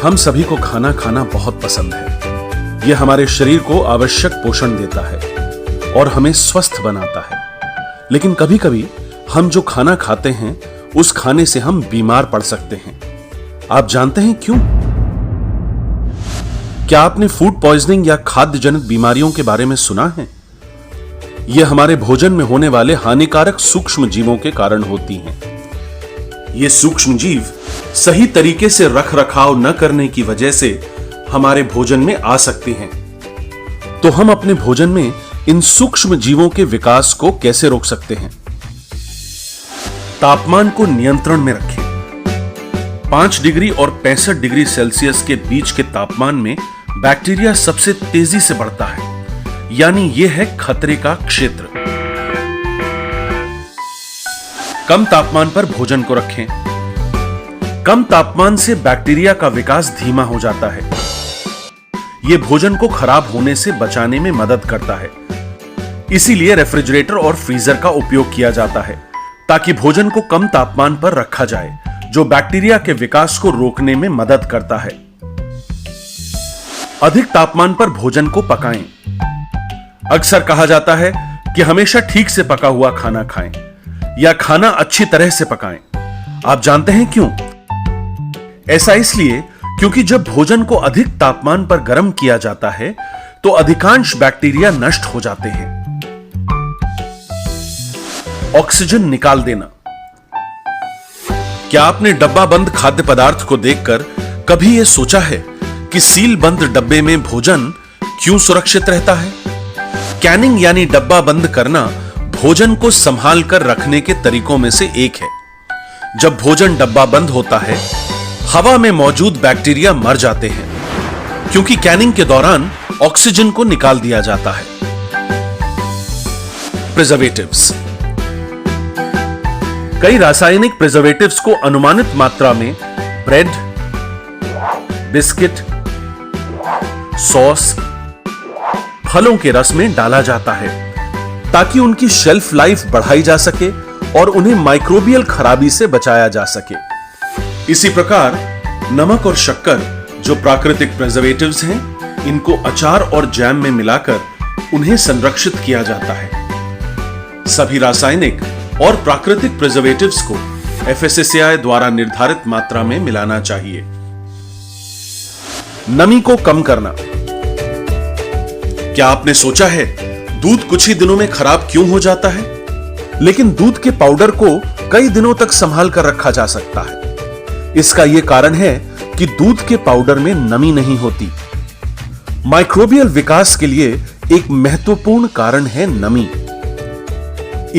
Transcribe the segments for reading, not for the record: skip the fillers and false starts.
हम सभी को खाना खाना बहुत पसंद है। यह हमारे शरीर को आवश्यक पोषण देता है और हमें स्वस्थ बनाता है। लेकिन कभी कभी हम जो खाना खाते हैं उस खाने से हम बीमार पड़ सकते हैं। आप जानते हैं क्यों? क्या आपने फूड पॉइजनिंग या खाद्य जनित बीमारियों के बारे में सुना है? यह हमारे भोजन में होने वाले हानिकारक सूक्ष्म जीवों के कारण होती हैं। ये सूक्ष्म जीव सही तरीके से रख रखाव न करने की वजह से हमारे भोजन में आ सकते हैं। तो हम अपने भोजन में इन सूक्ष्म जीवों के विकास को कैसे रोक सकते हैं? तापमान को नियंत्रण में रखें। 5 डिग्री और 65 डिग्री सेल्सियस के बीच के तापमान में बैक्टीरिया सबसे तेजी से बढ़ता है, यानी यह है खतरे का क्षेत्र। कम तापमान पर भोजन को रखें। कम तापमान से बैक्टीरिया का विकास धीमा हो जाता है। यह भोजन को खराब होने से बचाने में मदद करता है। इसीलिए रेफ्रिजरेटर और फ्रीजर का उपयोग किया जाता है ताकि भोजन को कम तापमान पर रखा जाए, जो बैक्टीरिया के विकास को रोकने में मदद करता है। अधिक तापमान पर भोजन को पकाएं। अक्सर कहा जाता है कि हमेशा ठीक से पका हुआ खाना खाएं या खाना अच्छी तरह से पकाएं। आप जानते हैं क्यों? ऐसा इसलिए क्योंकि जब भोजन को अधिक तापमान पर गर्म किया जाता है तो अधिकांश बैक्टीरिया नष्ट हो जाते हैं। ऑक्सीजन निकाल देना। क्या आपने डब्बा बंद खाद्य पदार्थ को देखकर कभी यह सोचा है कि सील बंद डब्बे में भोजन क्यों सुरक्षित रहता है? कैनिंग यानी डब्बा बंद करना भोजन को संभाल कर रखने के तरीकों में से एक है। जब भोजन डब्बा बंद होता है, हवा में मौजूद बैक्टीरिया मर जाते हैं क्योंकि कैनिंग के दौरान ऑक्सीजन को निकाल दिया जाता है। प्रिजर्वेटिव्स। कई रासायनिक प्रिजर्वेटिव्स को अनुमानित मात्रा में ब्रेड, बिस्किट, सॉस, फलों के रस में डाला जाता है ताकि उनकी शेल्फ लाइफ बढ़ाई जा सके और उन्हें माइक्रोबियल खराबी से बचाया जा सके। इसी प्रकार नमक और शक्कर, जो प्राकृतिक प्रिजर्वेटिव्स हैं, इनको अचार और जैम में मिलाकर उन्हें संरक्षित किया जाता है। सभी रासायनिक और प्राकृतिक प्रिजर्वेटिव्स को FSSAI द्वारा निर्धारित मात्रा में मिलाना चाहिए। नमी को कम करना। क्या आपने सोचा है दूध कुछ ही दिनों में खराब क्यों हो जाता है? लेकिन दूध के पाउडर को कई दिनों तक संभाल कर रखा जा सकता है। इसका यह कारण है कि दूध के पाउडर में नमी नहीं होती। माइक्रोबियल विकास के लिए एक महत्वपूर्ण कारण है नमी।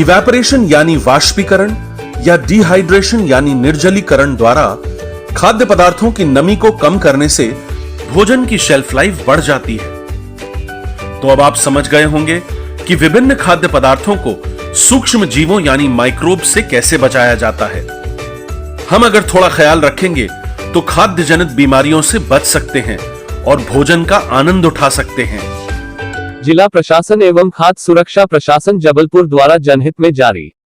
इवेपोरेशन यानी वाष्पीकरण या डिहाइड्रेशन यानी निर्जलीकरण द्वारा खाद्य पदार्थों की नमी को कम करने से भोजन की शेल्फ लाइफ बढ़ जाती है। तो अब आप समझ गए होंगे कि विभिन्न खाद्य पदार्थों को सूक्ष्म जीवों यानी माइक्रोब से कैसे बचाया जाता है। हम अगर थोड़ा ख्याल रखेंगे तो खाद्य जनित बीमारियों से बच सकते हैं और भोजन का आनंद उठा सकते हैं। जिला प्रशासन एवं खाद्य सुरक्षा प्रशासन जबलपुर द्वारा जनहित में जारी।